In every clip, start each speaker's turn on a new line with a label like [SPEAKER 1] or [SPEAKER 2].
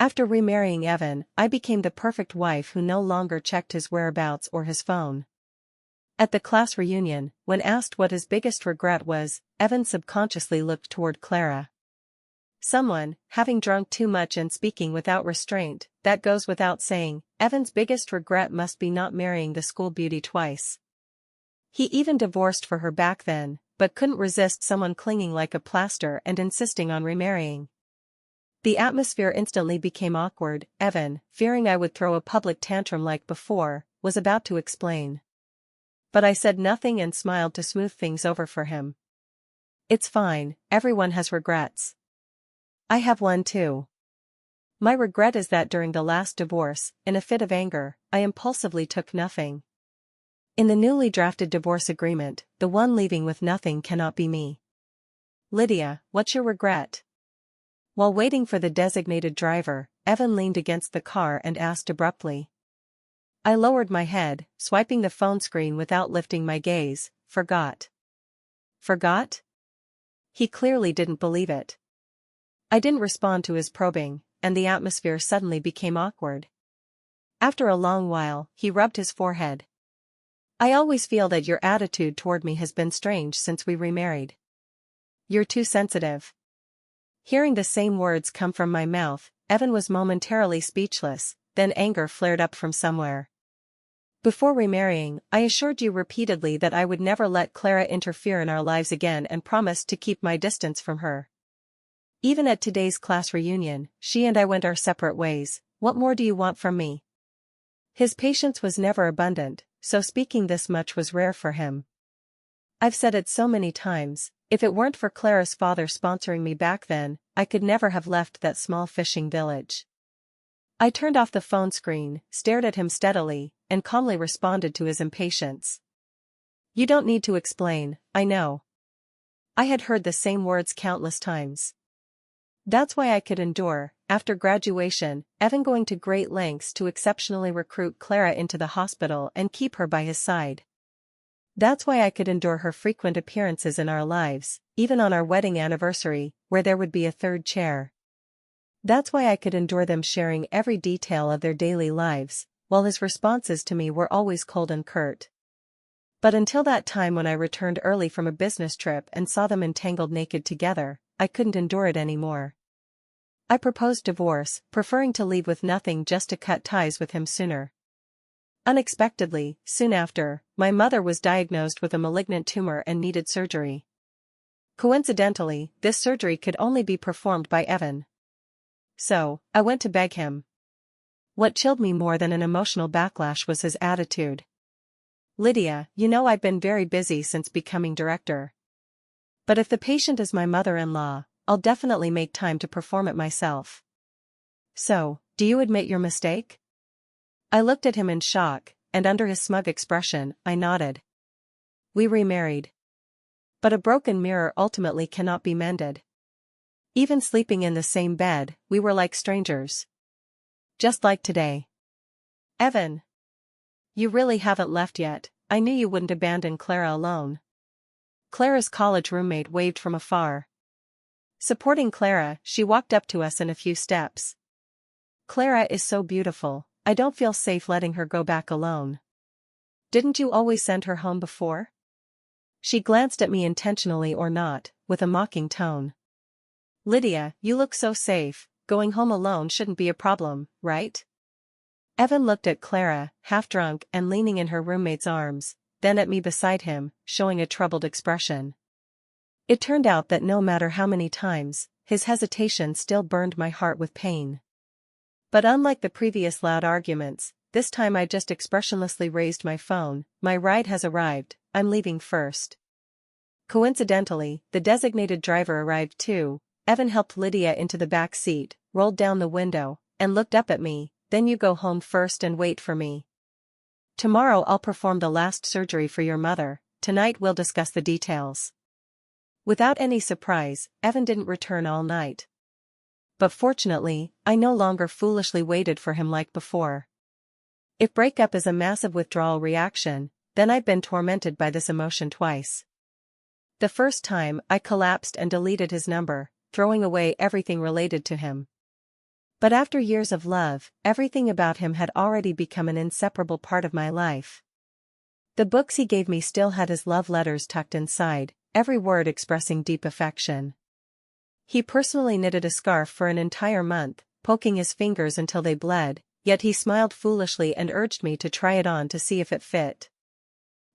[SPEAKER 1] After remarrying Evan, I became the perfect wife who no longer checked his whereabouts or his phone. At the class reunion, when asked what his biggest regret was, Evan subconsciously looked toward Clara. Someone, having drunk too much and speaking without restraint, that goes without saying. Evan's biggest regret must be not marrying the school beauty twice. He even divorced for her back then, but couldn't resist someone clinging like a plaster and insisting on remarrying. The atmosphere instantly became awkward. Evan, fearing I would throw a public tantrum like before, was about to explain. But I said nothing and smiled to smooth things over for him. It's fine, everyone has regrets. I have one too. My regret is that during the last divorce, in a fit of anger, I impulsively took nothing. In the newly drafted divorce agreement, the one leaving with nothing cannot be me. Lydia, what's your regret? While waiting for the designated driver, Evan leaned against the car and asked abruptly. I lowered my head, swiping the phone screen without lifting my gaze. Forgot. Forgot? He clearly didn't believe it. I didn't respond to his probing, and the atmosphere suddenly became awkward. After a long while, he rubbed his forehead. I always feel that your attitude toward me has been strange since we remarried. You're too sensitive. Hearing the same words come from my mouth, Evan was momentarily speechless, then anger flared up from somewhere. Before remarrying, I assured you repeatedly that I would never let Clara interfere in our lives again and promised to keep my distance from her. Even at today's class reunion, she and I went our separate ways. What more do you want from me? His patience was never abundant, so speaking this much was rare for him. I've said it so many times, if it weren't for Clara's father sponsoring me back then, I could never have left that small fishing village. I turned off the phone screen, stared at him steadily, and calmly responded to his impatience. You don't need to explain, I know. I had heard the same words countless times. That's why I could endure, after graduation, Evan going to great lengths to exceptionally recruit Clara into the hospital and keep her by his side. That's why I could endure her frequent appearances in our lives, even on our wedding anniversary, where there would be a third chair. That's why I could endure them sharing every detail of their daily lives, while his responses to me were always cold and curt. But until that time when I returned early from a business trip and saw them entangled naked together, I couldn't endure it anymore. I proposed divorce, preferring to leave with nothing just to cut ties with him sooner. Unexpectedly, soon after, my mother was diagnosed with a malignant tumor and needed surgery. Coincidentally, this surgery could only be performed by Evan. So, I went to beg him. What chilled me more than an emotional backlash was his attitude. Lydia, you know I've been very busy since becoming director. But if the patient is my mother-in-law, I'll definitely make time to perform it myself. So, do you admit your mistake? I looked at him in shock, and under his smug expression, I nodded. We remarried. But a broken mirror ultimately cannot be mended. Even sleeping in the same bed, we were like strangers. Just like today. Evan. You really haven't left yet. I knew you wouldn't abandon Clara alone. Clara's college roommate waved from afar. Supporting Clara, she walked up to us in a few steps. Clara is so beautiful, I don't feel safe letting her go back alone. Didn't you always send her home before? She glanced at me intentionally or not, with a mocking tone. Lydia, you look so safe, going home alone shouldn't be a problem, right? Evan looked at Clara, half drunk and leaning in her roommate's arms, then at me beside him, showing a troubled expression. It turned out that no matter how many times, his hesitation still burned my heart with pain. But unlike the previous loud arguments, this time I just expressionlessly raised my phone. My ride has arrived, I'm leaving first. Coincidentally, the designated driver arrived too. Evan helped Lydia into the back seat, rolled down the window, and looked up at me. Then you go home first and wait for me. Tomorrow I'll perform the last surgery for your mother, tonight we'll discuss the details. Without any surprise, Evan didn't return all night. But fortunately, I no longer foolishly waited for him like before. If breakup is a massive withdrawal reaction, then I've been tormented by this emotion twice. The first time, I collapsed and deleted his number, throwing away everything related to him. But after years of love, everything about him had already become an inseparable part of my life. The books he gave me still had his love letters tucked inside, every word expressing deep affection. He personally knitted a scarf for an entire month, poking his fingers until they bled, yet he smiled foolishly and urged me to try it on to see if it fit.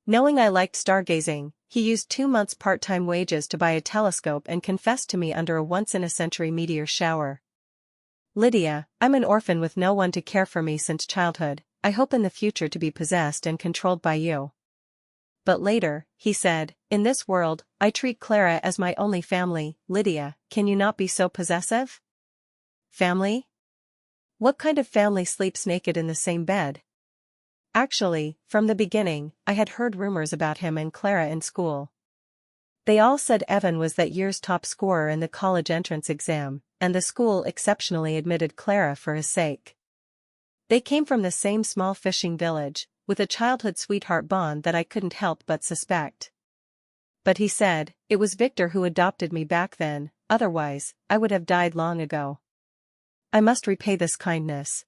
[SPEAKER 1] Knowing I liked stargazing, he used 2 months' part-time wages to buy a telescope and confessed to me under a once-in-a-century meteor shower. "Lydia, I'm an orphan with no one to care for me since childhood. I hope in the future to be possessed and controlled by you." But later, he said, "In this world, I treat Clara as my only family. Lydia, can you not be so possessive?" Family? What kind of family sleeps naked in the same bed? Actually, from the beginning, I had heard rumors about him and Clara in school. They all said Evan was that year's top scorer in the college entrance exam, and the school exceptionally admitted Clara for his sake. They came from the same small fishing village, with a childhood sweetheart bond that I couldn't help but suspect. But he said, it was Victor who adopted me back then, otherwise, I would have died long ago. I must repay this kindness.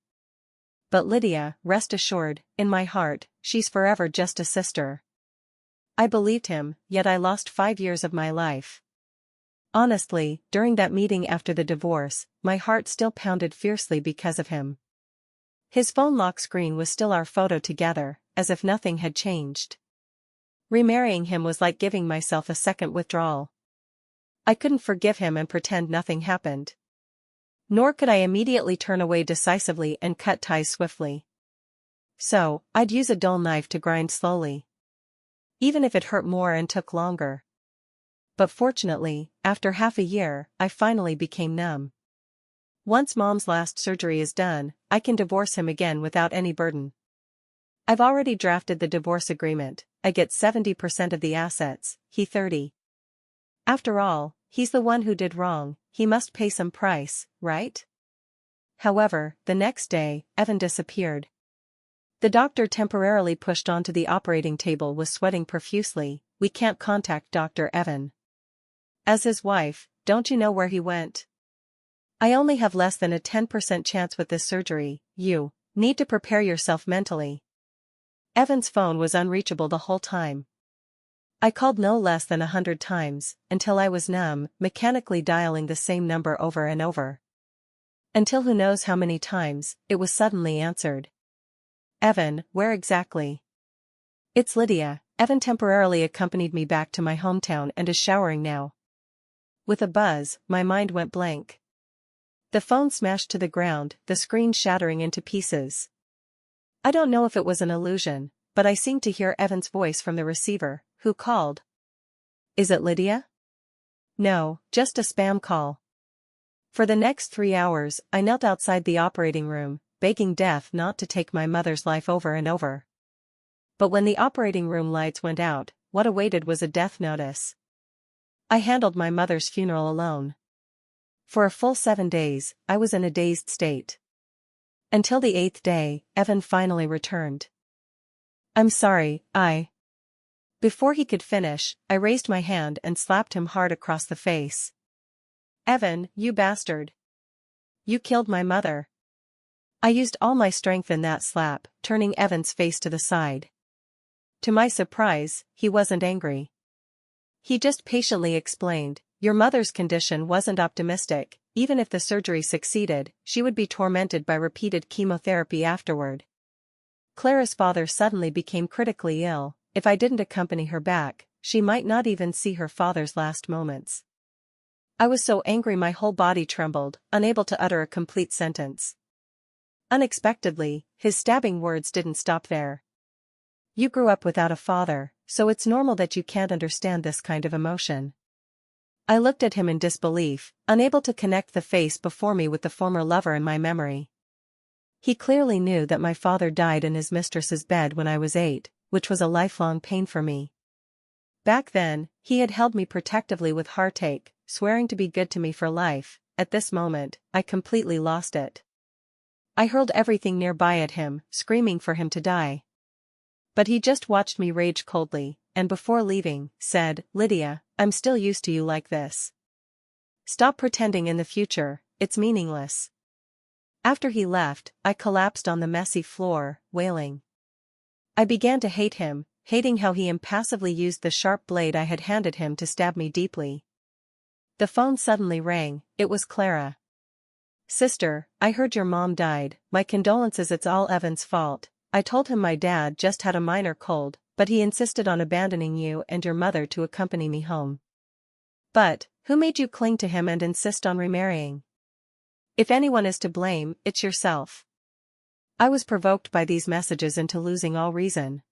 [SPEAKER 1] But Lydia, rest assured, in my heart, she's forever just a sister. I believed him, yet I lost 5 years of my life. Honestly, during that meeting after the divorce, my heart still pounded fiercely because of him. His phone lock screen was still our photo together, as if nothing had changed. Remarrying him was like giving myself a second withdrawal. I couldn't forgive him and pretend nothing happened. Nor could I immediately turn away decisively and cut ties swiftly. So, I'd use a dull knife to grind slowly. Even if it hurt more and took longer. But fortunately, after half a year, I finally became numb. Once Mom's last surgery is done, I can divorce him again without any burden. I've already drafted the divorce agreement. I get 70% of the assets, he 30%. After all, he's the one who did wrong, he must pay some price, right? However, the next day, Evan disappeared. The doctor temporarily pushed onto the operating table was sweating profusely. "We can't contact Dr. Evan. As his wife, don't you know where he went? I only have less than a 10% chance with this surgery. You need to prepare yourself mentally." Evan's phone was unreachable the whole time. I called no less than 100 times, until I was numb, mechanically dialing the same number over and over. Until who knows how many times, it was suddenly answered. "Evan, where exactly?" "It's Lydia. Evan temporarily accompanied me back to my hometown and is showering now." With a buzz, my mind went blank. The phone smashed to the ground, the screen shattering into pieces. I don't know if it was an illusion, but I seemed to hear Evan's voice from the receiver. "Who called?" "Is it Lydia?" "No, just a spam call." For the next 3 hours, I knelt outside the operating room, begging death not to take my mother's life over and over. But when the operating room lights went out, what awaited was a death notice. I handled my mother's funeral alone. For a full 7 days, I was in a dazed state. Until the 8th day, Evan finally returned. "I'm sorry, Before he could finish, I raised my hand and slapped him hard across the face. "Evan, you bastard. You killed my mother." I used all my strength in that slap, turning Evan's face to the side. To my surprise, he wasn't angry. He just patiently explained, "Your mother's condition wasn't optimistic. Even if the surgery succeeded, she would be tormented by repeated chemotherapy afterward. Clara's father suddenly became critically ill. If I didn't accompany her back, she might not even see her father's last moments." I was so angry my whole body trembled, unable to utter a complete sentence. Unexpectedly, his stabbing words didn't stop there. "You grew up without a father, so it's normal that you can't understand this kind of emotion." I looked at him in disbelief, unable to connect the face before me with the former lover in my memory. He clearly knew that my father died in his mistress's bed when I was 8, which was a lifelong pain for me. Back then, he had held me protectively with heartache, swearing to be good to me for life. At this moment, I completely lost it. I hurled everything nearby at him, screaming for him to die. But he just watched me rage coldly, and before leaving, said, "Lydia, I'm still used to you like this. Stop pretending in the future, it's meaningless." After he left, I collapsed on the messy floor, wailing. I began to hate him, hating how he impassively used the sharp blade I had handed him to stab me deeply. The phone suddenly rang. It was Clara. "Sister, I heard your mom died. My condolences, it's all Evan's fault." I told him my dad just had a minor cold, but he insisted on abandoning you and your mother to accompany me home. "But, who made you cling to him and insist on remarrying? If anyone is to blame, it's yourself." I was provoked by these messages into losing all reason.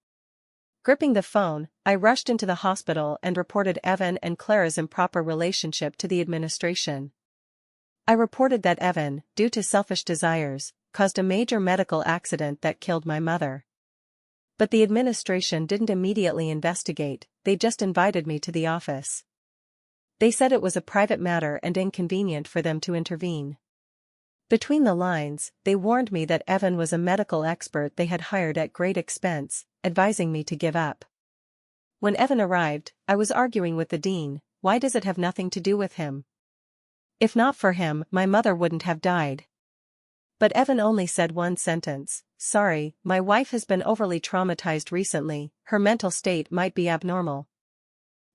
[SPEAKER 1] Gripping the phone, I rushed into the hospital and reported Evan and Clara's improper relationship to the administration. I reported that Evan, due to selfish desires, caused a major medical accident that killed my mother. But the administration didn't immediately investigate, they just invited me to the office. They said it was a private matter and inconvenient for them to intervene. Between the lines, they warned me that Evan was a medical expert they had hired at great expense, advising me to give up. When Evan arrived, I was arguing with the dean. Why does it have nothing to do with him? If not for him, my mother wouldn't have died. But Evan only said one sentence: "Sorry, my wife has been overly traumatized recently, her mental state might be abnormal."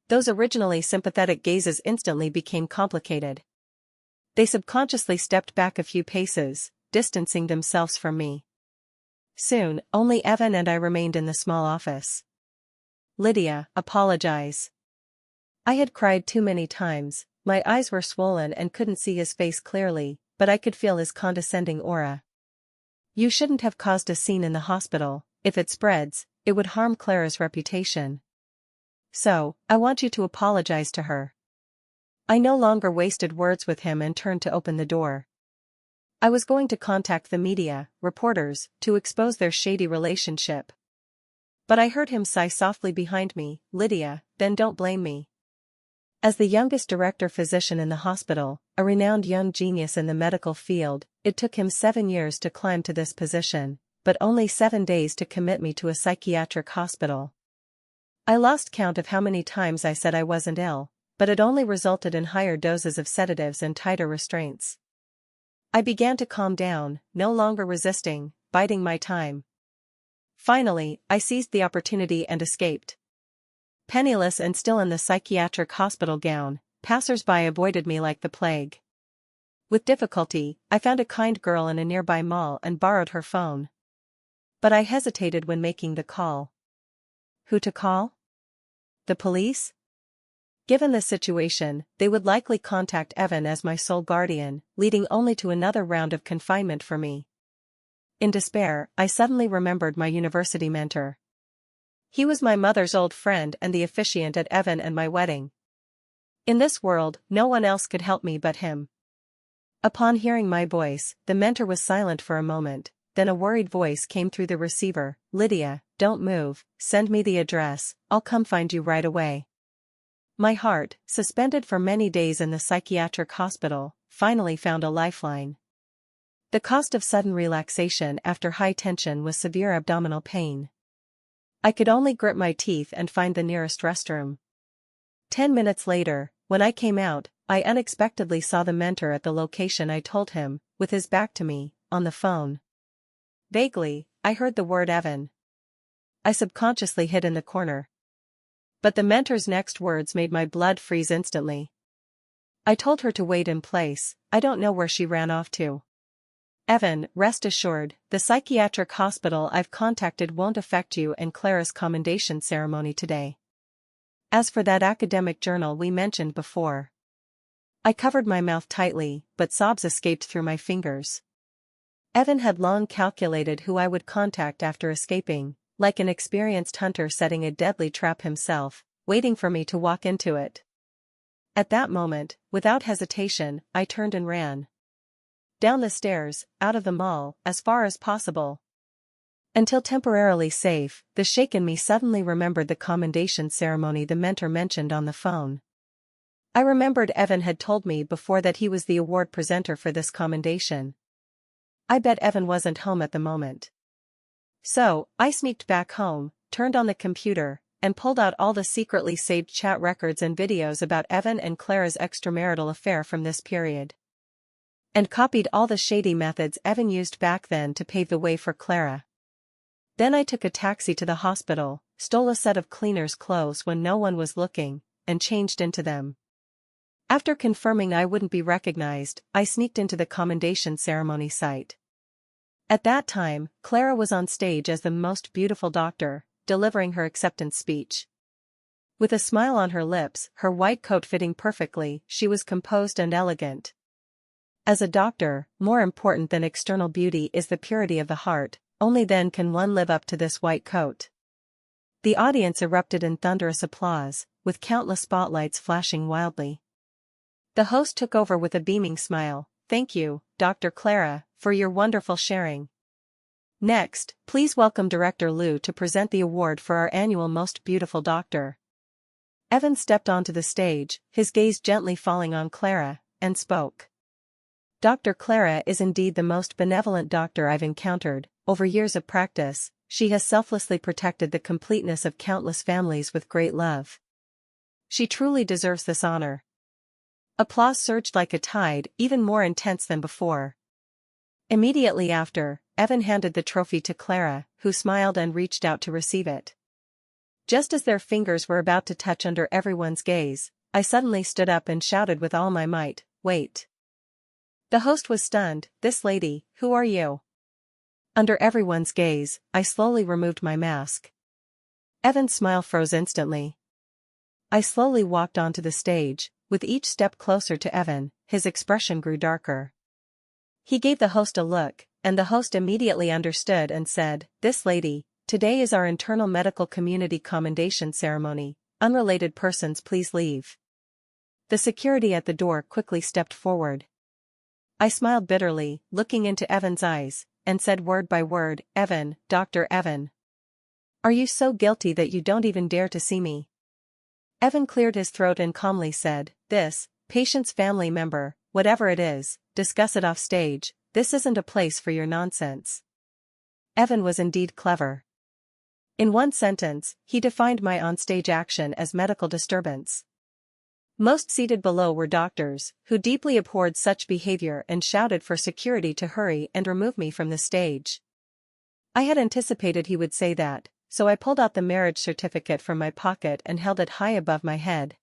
[SPEAKER 1] Those originally sympathetic gazes instantly became complicated. They subconsciously stepped back a few paces, distancing themselves from me. Soon, only Evan and I remained in the small office. "Lydia, apologize." I had cried too many times, my eyes were swollen and couldn't see his face clearly, but I could feel his condescending aura. "You shouldn't have caused a scene in the hospital. If it spreads, it would harm Clara's reputation. So, I want you to apologize to her." I no longer wasted words with him and turned to open the door. I was going to contact the media, reporters, to expose their shady relationship. But I heard him sigh softly behind me. "Lydia, then don't blame me." As the youngest director physician in the hospital, a renowned young genius in the medical field, it took him 7 years to climb to this position, but only 7 days to commit me to a psychiatric hospital. I lost count of how many times I said I wasn't ill, but it only resulted in higher doses of sedatives and tighter restraints. I began to calm down, no longer resisting, biding my time. Finally, I seized the opportunity and escaped. Penniless and still in the psychiatric hospital gown, passers-by avoided me like the plague. With difficulty, I found a kind girl in a nearby mall and borrowed her phone. But I hesitated when making the call. Who to call? The police? Given the situation, they would likely contact Evan as my sole guardian, leading only to another round of confinement for me. In despair, I suddenly remembered my university mentor. He was my mother's old friend and the officiant at Evan and my wedding. In this world, no one else could help me but him. Upon hearing my voice, the mentor was silent for a moment, then a worried voice came through the receiver. "Lydia, don't move, send me the address, I'll come find you right away." My heart, suspended for many days in the psychiatric hospital, finally found a lifeline. The cost of sudden relaxation after high tension was severe abdominal pain. I could only grit my teeth and find the nearest restroom. 10 minutes later, when I came out, I unexpectedly saw the mentor at the location I told him, with his back to me, on the phone. Vaguely, I heard the word Evan. I subconsciously hid in the corner. But the mentor's next words made my blood freeze instantly. I told her to wait in place. I don't know where she ran off to. "Evan, rest assured, the psychiatric hospital I've contacted won't affect you and Clara's commendation ceremony today. As for that academic journal we mentioned before." I covered my mouth tightly, but sobs escaped through my fingers. Evan had long calculated who I would contact after escaping, like an experienced hunter setting a deadly trap himself, waiting for me to walk into it. At that moment, without hesitation, I turned and ran. Down the stairs, out of the mall, as far as possible. Until temporarily safe, the shake in me suddenly remembered the commendation ceremony the mentor mentioned on the phone. I remembered Evan had told me before that he was the award presenter for this commendation. I bet Evan wasn't home at the moment. So, I sneaked back home, turned on the computer, and pulled out all the secretly saved chat records and videos about Evan and Clara's extramarital affair from this period. and copied all the shady methods Evan used back then to pave the way for Clara. Then I took a taxi to the hospital, stole a set of cleaner's clothes when no one was looking, and changed into them. After confirming I wouldn't be recognized, I sneaked into the commendation ceremony site. At that time, Clara was on stage as the most beautiful doctor, delivering her acceptance speech. With a smile on her lips, her white coat fitting perfectly, she was composed and elegant. As a doctor, more important than external beauty is the purity of the heart, only then can one live up to this white coat. The audience erupted in thunderous applause, with countless spotlights flashing wildly. The host took over with a beaming smile. "Thank you, Dr. Clara, for your wonderful sharing. Next, please welcome Director Lou to present the award for our annual Most Beautiful Doctor." Evan stepped onto the stage, his gaze gently falling on Clara, and spoke. "Dr. Clara is indeed the most benevolent doctor I've encountered. Over years of practice, she has selflessly protected the completeness of countless families with great love. She truly deserves this honor." Applause surged like a tide, even more intense than before. Immediately after, Evan handed the trophy to Clara, who smiled and reached out to receive it. Just as their fingers were about to touch under everyone's gaze, I suddenly stood up and shouted with all my might, "Wait." The host was stunned. "This lady, who are you?" Under everyone's gaze, I slowly removed my mask. Evan's smile froze instantly. I slowly walked onto the stage. With each step closer to Evan, his expression grew darker. He gave the host a look, and the host immediately understood and said, "This lady, today is our internal medical community commendation ceremony. Unrelated persons please leave." The security at the door quickly stepped forward. I smiled bitterly, looking into Evan's eyes, and said word by word, "Evan, Dr. Evan. Are you so guilty that you don't even dare to see me?" Evan cleared his throat and calmly said, "This, patient's family member, whatever it is, discuss it off stage. This isn't a place for your nonsense." Evan was indeed clever. In one sentence, he defined my onstage action as medical disturbance. Most seated below were doctors, who deeply abhorred such behavior and shouted for security to hurry and remove me from the stage. I had anticipated he would say that, so I pulled out the marriage certificate from my pocket and held it high above my head.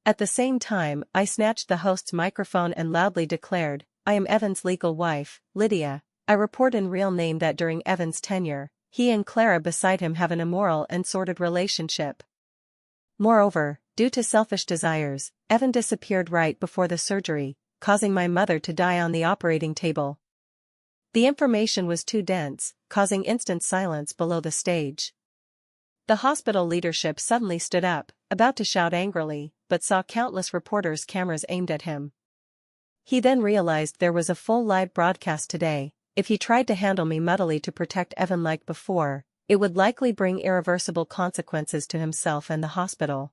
[SPEAKER 1] At the same time, I snatched the host's microphone and loudly declared, "I am Evan's legal wife, Lydia. I report in real name that during Evan's tenure, he and Clara beside him have an immoral and sordid relationship. Moreover, due to selfish desires, Evan disappeared right before the surgery, causing my mother to die on the operating table." The information was too dense, causing instant silence below the stage. The hospital leadership suddenly stood up, about to shout angrily, but saw countless reporters' cameras aimed at him. He then realized there was a full live broadcast today. If he tried to handle me muddily to protect Evan like before, it would likely bring irreversible consequences to himself and the hospital.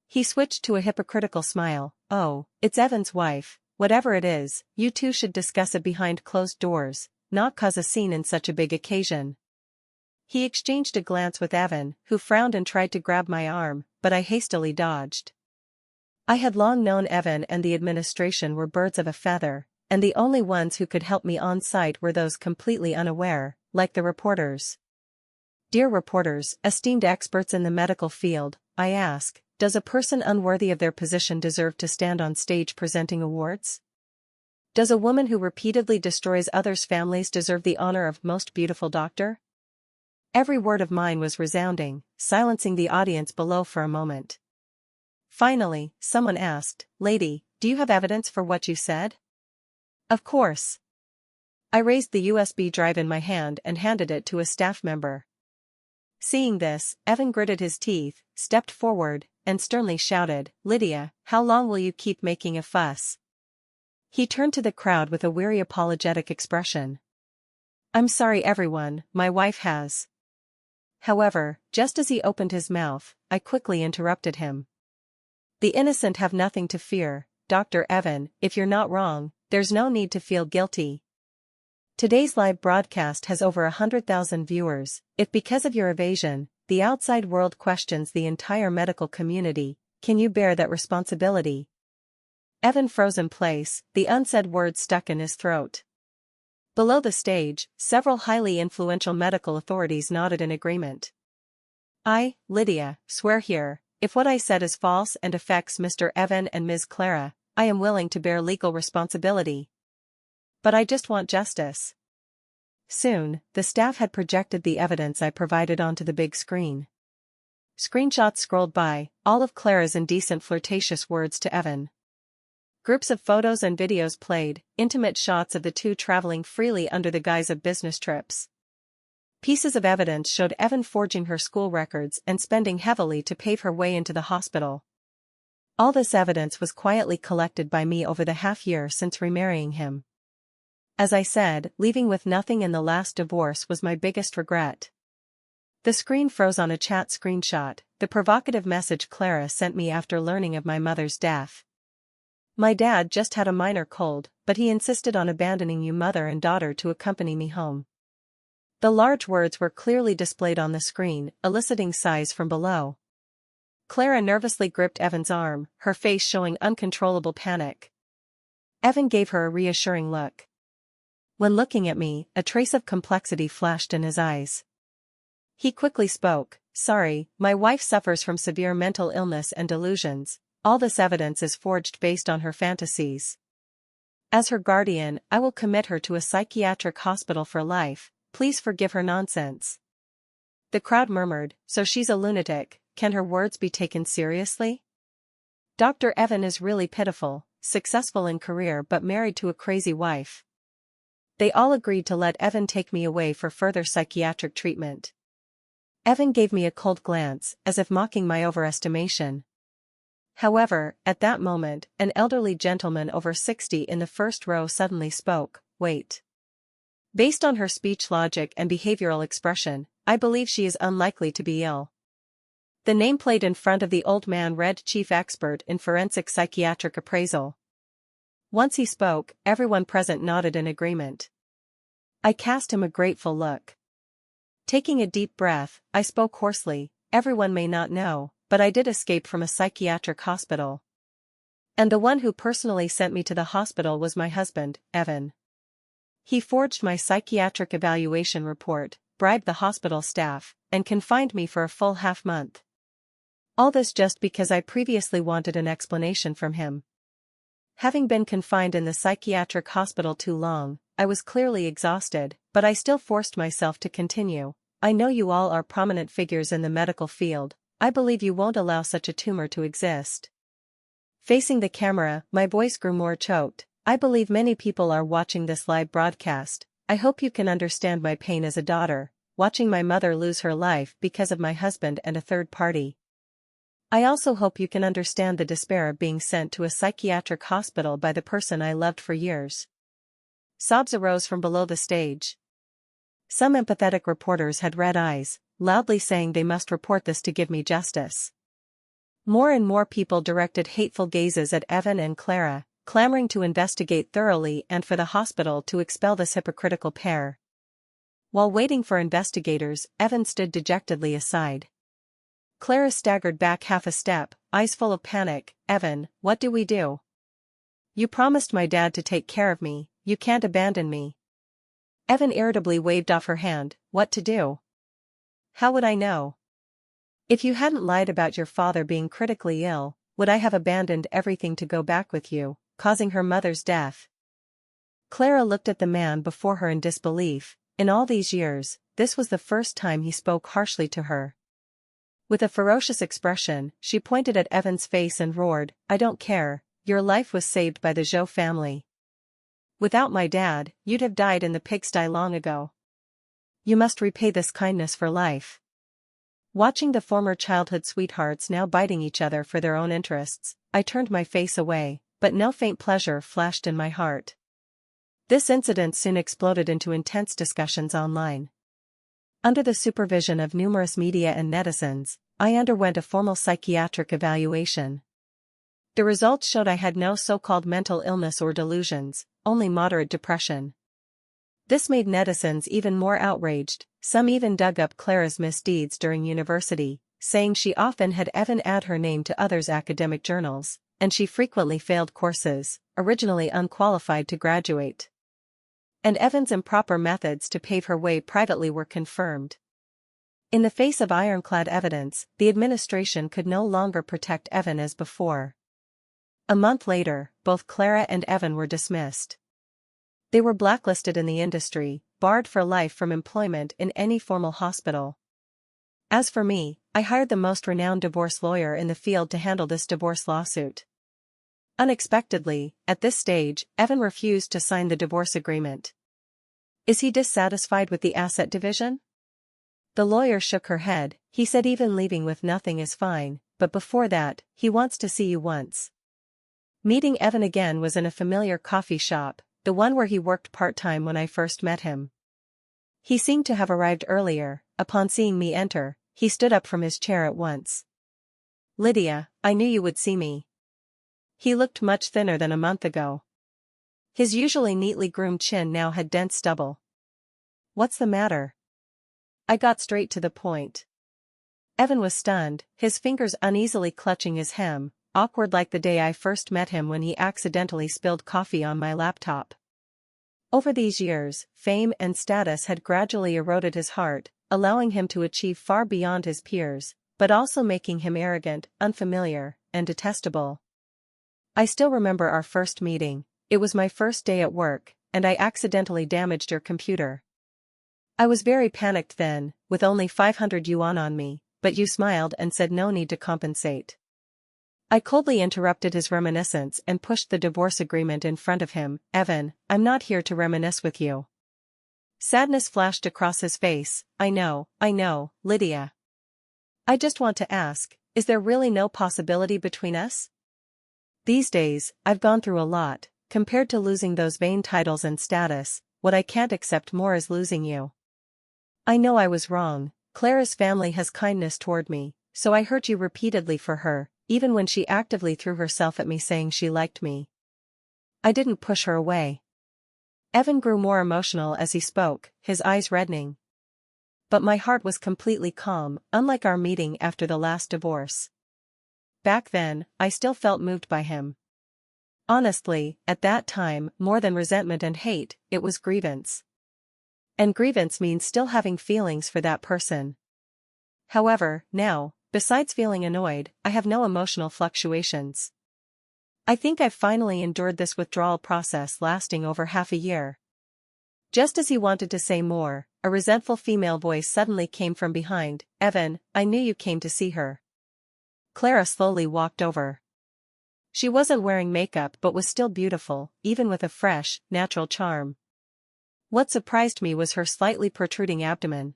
[SPEAKER 1] He switched to a hypocritical smile. "Oh, it's Evan's wife. Whatever it is, you two should discuss it behind closed doors, not cause a scene in such a big occasion." He exchanged a glance with Evan, who frowned and tried to grab my arm, but I hastily dodged. I had long known Evan and the administration were birds of a feather, and the only ones who could help me on site were those completely unaware, like the reporters. "Dear reporters, esteemed experts in the medical field, I ask, does a person unworthy of their position deserve to stand on stage presenting awards? Does a woman who repeatedly destroys others' families deserve the honor of Most Beautiful Doctor?" Every word of mine was resounding, silencing the audience below for a moment. Finally, someone asked, "Lady, do you have evidence for what you said?" "Of course." I raised the USB drive in my hand and handed it to a staff member. Seeing this, Evan gritted his teeth, stepped forward, and sternly shouted, "Lydia, how long will you keep making a fuss?" He turned to the crowd with a weary apologetic expression. "I'm sorry everyone, my wife has." However, just as he opened his mouth, I quickly interrupted him. "The innocent have nothing to fear, Dr. Evan. If you're not wrong, there's no need to feel guilty. Today's live broadcast has over 100,000 viewers. If because of your evasion, the outside world questions the entire medical community, can you bear that responsibility?" Evan froze in place, the unsaid words stuck in his throat. Below the stage, several highly influential medical authorities nodded in agreement. I, Lydia, swear here, if what I said is false and affects Mr. Evan and Ms. Clara, I am willing to bear legal responsibility. But I just want justice. Soon, the staff had projected the evidence I provided onto the big screen. Screenshots scrolled by, all of Clara's indecent flirtatious words to Evan. Groups of photos and videos played, intimate shots of the two traveling freely under the guise of business trips. Pieces of evidence showed Evan forging her school records and spending heavily to pave her way into the hospital. All this evidence was quietly collected by me over the half-year since remarrying him. As I said, leaving with nothing in the last divorce was my biggest regret. The screen froze on a chat screenshot, the provocative message Clara sent me after learning of my mother's death. My dad just had a minor cold, but he insisted on abandoning you mother and daughter to accompany me home. The large words were clearly displayed on the screen, eliciting sighs from below. Clara nervously gripped Evan's arm, her face showing uncontrollable panic. Evan gave her a reassuring look. When looking at me, a trace of complexity flashed in his eyes. He quickly spoke, "Sorry, my wife suffers from severe mental illness and delusions. All this evidence is forged based on her fantasies. As her guardian, I will commit her to a psychiatric hospital for life. Please forgive her nonsense." The crowd murmured, "So she's a lunatic, can her words be taken seriously? Dr. Evan is really pitiful, successful in career but married to a crazy wife." They all agreed to let Evan take me away for further psychiatric treatment. Evan gave me a cold glance, as if mocking my overestimation. However, at that moment, an elderly gentleman over 60 in the first row suddenly spoke, "Wait." Based on her speech logic and behavioral expression, I believe she is unlikely to be ill. The nameplate in front of the old man read Chief Expert in Forensic Psychiatric Appraisal. Once he spoke, everyone present nodded in agreement. I cast him a grateful look. Taking a deep breath, I spoke hoarsely, "Everyone may not know, but I did escape from a psychiatric hospital. And the one who personally sent me to the hospital was my husband, Evan. He forged my psychiatric evaluation report, bribed the hospital staff, and confined me for a full half-month. All this just because I previously wanted an explanation from him. Having been confined in the psychiatric hospital too long, I was clearly exhausted, but I still forced myself to continue. I know you all are prominent figures in the medical field. I believe you won't allow such a tumor to exist." Facing the camera, my voice grew more choked. "I believe many people are watching this live broadcast. I hope you can understand my pain as a daughter, watching my mother lose her life because of my husband and a third party. I also hope you can understand the despair of being sent to a psychiatric hospital by the person I loved for years." Sobs arose from below the stage. Some empathetic reporters had red eyes, loudly saying they must report this to give me justice. More and more people directed hateful gazes at Evan and Clara, clamoring to investigate thoroughly and for the hospital to expel this hypocritical pair. While waiting for investigators, Evan stood dejectedly aside. Clara staggered back half a step, eyes full of panic. "Evan, what do we do? You promised my dad to take care of me, you can't abandon me." Evan irritably waved off her hand. "What to do? How would I know? If you hadn't lied about your father being critically ill, would I have abandoned everything to go back with you, causing her mother's death?" Clara looked at the man before her in disbelief. In all these years, this was the first time he spoke harshly to her. With a ferocious expression, she pointed at Evan's face and roared, "I don't care, your life was saved by the Zhou family. Without my dad, you'd have died in the pigsty long ago. You must repay this kindness for life." Watching the former childhood sweethearts now biting each other for their own interests, I turned my face away, but no faint pleasure flashed in my heart. This incident soon exploded into intense discussions online. Under the supervision of numerous media and netizens, I underwent a formal psychiatric evaluation. The results showed I had no so-called mental illness or delusions, only moderate depression. This made netizens even more outraged. Some even dug up Clara's misdeeds during university, saying she often had Evan add her name to others' academic journals, and she frequently failed courses, originally unqualified to graduate. And Evan's improper methods to pave her way privately were confirmed. In the face of ironclad evidence, the administration could no longer protect Evan as before. A month later, both Clara and Evan were dismissed. They were blacklisted in the industry, barred for life from employment in any formal hospital. As for me, I hired the most renowned divorce lawyer in the field to handle this divorce lawsuit. Unexpectedly, at this stage, Evan refused to sign the divorce agreement. Is he dissatisfied with the asset division? The lawyer shook her head. He said even leaving with nothing is fine, but before that, he wants to see you once. Meeting Evan again was in a familiar coffee shop, the one where he worked part-time when I first met him. He seemed to have arrived earlier. Upon seeing me enter, he stood up from his chair at once. "Lydia, I knew you would see me." He looked much thinner than a month ago. His usually neatly groomed chin now had dense stubble. "What's the matter?" I got straight to the point. Evan was stunned, his fingers uneasily clutching his hem, awkward like the day I first met him when he accidentally spilled coffee on my laptop. Over these years, fame and status had gradually eroded his heart, allowing him to achieve far beyond his peers, but also making him arrogant, unfamiliar, and detestable. I still remember our first meeting. It was my first day at work, and I accidentally damaged your computer. I was very panicked then, with only 500 yuan on me, but you smiled and said no need to compensate. I coldly interrupted his reminiscence and pushed the divorce agreement in front of him. "Evan, I'm not here to reminisce with you." Sadness flashed across his face. I know, Lydia. I just want to ask, is there really no possibility between us? These days, I've gone through a lot. Compared to losing those vain titles and status, what I can't accept more is losing you. I know I was wrong. Clara's family has kindness toward me, so I hurt you repeatedly for her, even when she actively threw herself at me saying she liked me. I didn't push her away. Evan grew more emotional as he spoke, his eyes reddening. But my heart was completely calm, unlike our meeting after the last divorce. Back then, I still felt moved by him. Honestly, at that time, more than resentment and hate, it was grievance. And grievance means still having feelings for that person. However, now, besides feeling annoyed, I have no emotional fluctuations. I think I've finally endured this withdrawal process lasting over half a year. Just as he wanted to say more, a resentful female voice suddenly came from behind. "Evan, I knew you came to see her." Clara slowly walked over. She wasn't wearing makeup but was still beautiful, even with a fresh, natural charm. What surprised me was her slightly protruding abdomen.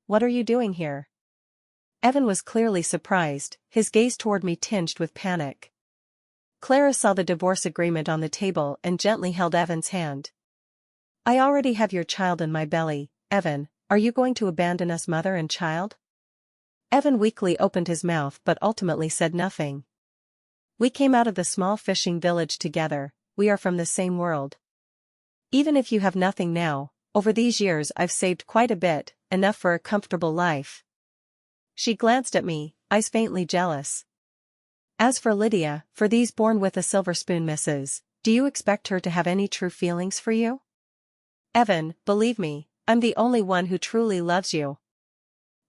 [SPEAKER 1] "What are you doing here?" Evan was clearly surprised, his gaze toward me tinged with panic. Clara saw the divorce agreement on the table and gently held Evan's hand. "I already have your child in my belly, Evan. Are you going to abandon us, mother and child?" Evan weakly opened his mouth but ultimately said nothing. "We came out of the small fishing village together, we are from the same world. Even if you have nothing now, over these years I've saved quite a bit, enough for a comfortable life." She glanced at me, eyes faintly jealous. "As for Lydia, for these born with a silver spoon misses, do you expect her to have any true feelings for you?" "Evan, believe me, I'm the only one who truly loves you."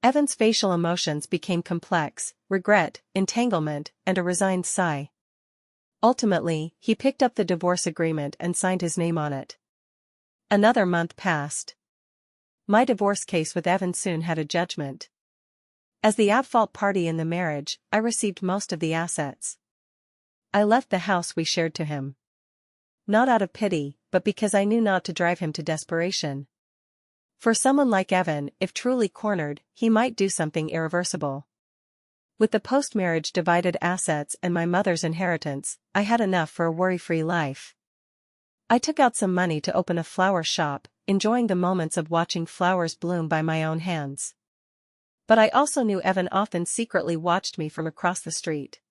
[SPEAKER 1] Evan's facial emotions became complex, regret, entanglement, and a resigned sigh. Ultimately, he picked up the divorce agreement and signed his name on it. Another month passed. My divorce case with Evan soon had a judgment. As the at-fault party in the marriage, I received most of the assets. I left the house we shared to him. Not out of pity, but because I knew not to drive him to desperation. For someone like Evan, if truly cornered, he might do something irreversible. With the post-marriage divided assets and my mother's inheritance, I had enough for a worry-free life. I took out some money to open a flower shop, enjoying the moments of watching flowers bloom by my own hands. But I also knew Evan often secretly watched me from across the street.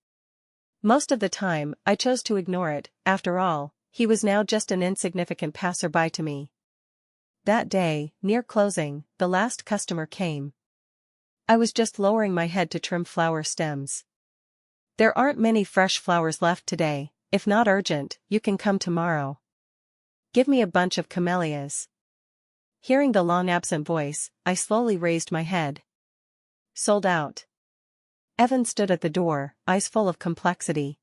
[SPEAKER 1] Most of the time, I chose to ignore it. After all, he was now just an insignificant passerby to me. That day, near closing, the last customer came. I was just lowering my head to trim flower stems. There aren't many fresh flowers left today. If not urgent, you can come tomorrow. Give me a bunch of camellias. Hearing the long-absent voice, I slowly raised my head. Sold out. Evan stood at the door, eyes full of complexity.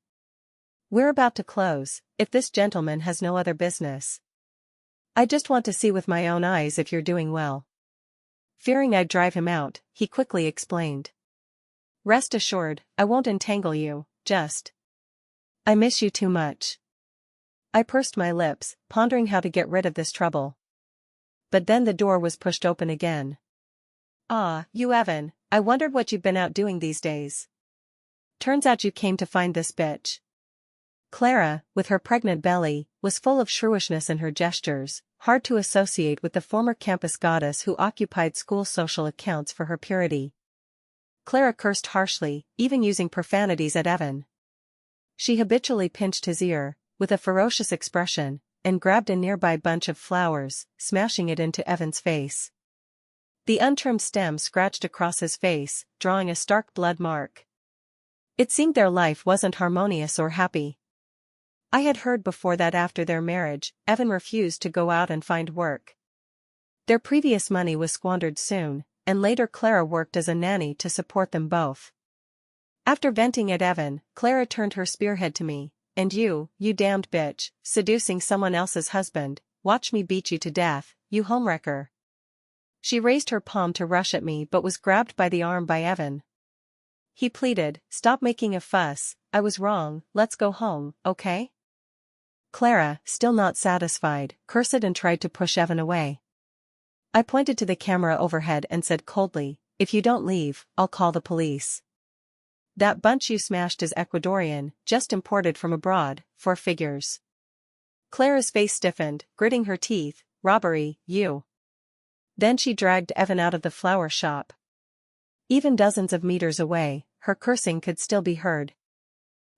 [SPEAKER 1] We're about to close, if this gentleman has no other business. I just want to see with my own eyes if you're doing well. Fearing I'd drive him out, he quickly explained. Rest assured, I won't entangle you, just. I miss you too much. I pursed my lips, pondering how to get rid of this trouble. But then the door was pushed open again. Ah, you Evan, I wondered what you've been out doing these days. Turns out you came to find this bitch. Clara, with her pregnant belly, was full of shrewishness in her gestures, hard to associate with the former campus goddess who occupied school social accounts for her purity. Clara cursed harshly, even using profanities at Evan. She habitually pinched his ear, with a ferocious expression, and grabbed a nearby bunch of flowers, smashing it into Evan's face. The untrimmed stem scratched across his face, drawing a stark blood mark. It seemed their life wasn't harmonious or happy. I had heard before that after their marriage, Evan refused to go out and find work. Their previous money was squandered soon, and later Clara worked as a nanny to support them both. After venting at Evan, Clara turned her spearhead to me. And you damned bitch, seducing someone else's husband, watch me beat you to death, you homewrecker. She raised her palm to rush at me but was grabbed by the arm by Evan. He pleaded, stop making a fuss, I was wrong, let's go home, okay? Clara, still not satisfied, cursed and tried to push Evan away. I pointed to the camera overhead and said coldly, if you don't leave, I'll call the police. That bunch you smashed is Ecuadorian, just imported from abroad, 4 figures. Clara's face stiffened, gritting her teeth, robbery, you. Then she dragged Evan out of the flower shop. Even dozens of meters away, her cursing could still be heard.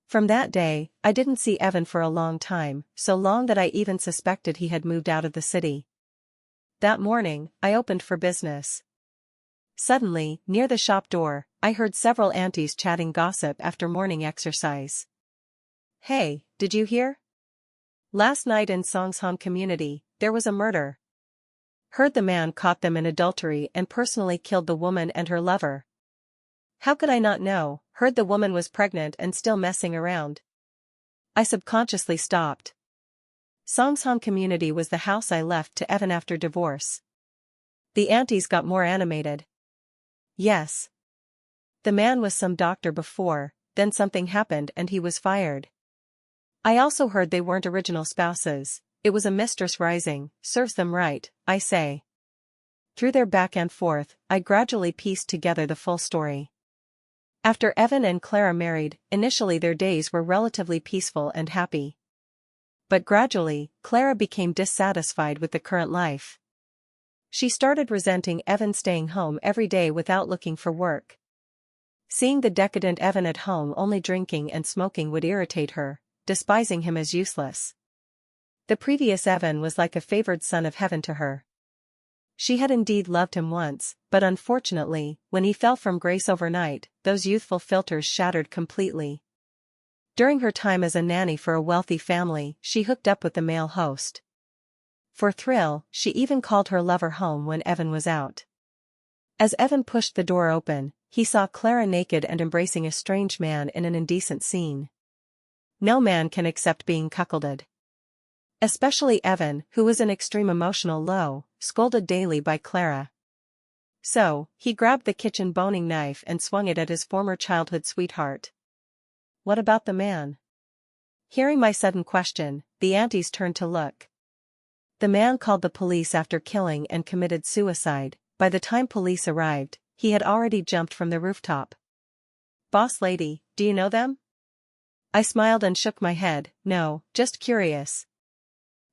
[SPEAKER 1] From that day, I didn't see Evan for a long time, so long that I even suspected he had moved out of the city. That morning, I opened for business. Suddenly, near the shop door, I heard several aunties chatting gossip after morning exercise. Hey, did you hear? Last night in Songsham community, there was a murder. Heard the man caught them in adultery and personally killed the woman and her lover. How could I not know? Heard the woman was pregnant and still messing around. I subconsciously stopped. Songsham community was the house I left to Evan after divorce. The aunties got more animated. Yes. The man was some doctor before, then something happened and he was fired. I also heard they weren't original spouses, it was a mistress rising, serves them right, I say. Through their back and forth, I gradually pieced together the full story. After Evan and Clara married, initially their days were relatively peaceful and happy. But gradually, Clara became dissatisfied with the current life. She started resenting Evan staying home every day without looking for work. Seeing the decadent Evan at home only drinking and smoking would irritate her, despising him as useless. The previous Evan was like a favored son of heaven to her. She had indeed loved him once, but unfortunately, when he fell from grace overnight, those youthful filters shattered completely. During her time as a nanny for a wealthy family, she hooked up with the male host. For thrill, she even called her lover home when Evan was out. As Evan pushed the door open, he saw Clara naked and embracing a strange man in an indecent scene. No man can accept being cuckolded. Especially Evan, who was in extreme emotional low, scolded daily by Clara. So, he grabbed the kitchen boning knife and swung it at his former childhood sweetheart. What about the man? Hearing my sudden question, the aunties turned to look. The man called the police after killing and committed suicide. By the time police arrived, he had already jumped from the rooftop. Boss lady, do you know them? I smiled and shook my head, no, just curious.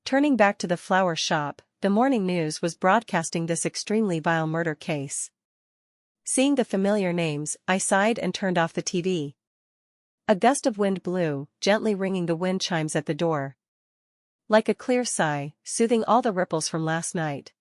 [SPEAKER 1] Turning back to the flower shop, the morning news was broadcasting this extremely vile murder case. Seeing the familiar names, I sighed and turned off the TV. A gust of wind blew, gently ringing the wind chimes at the door. Like a clear sigh, soothing all the ripples from last night.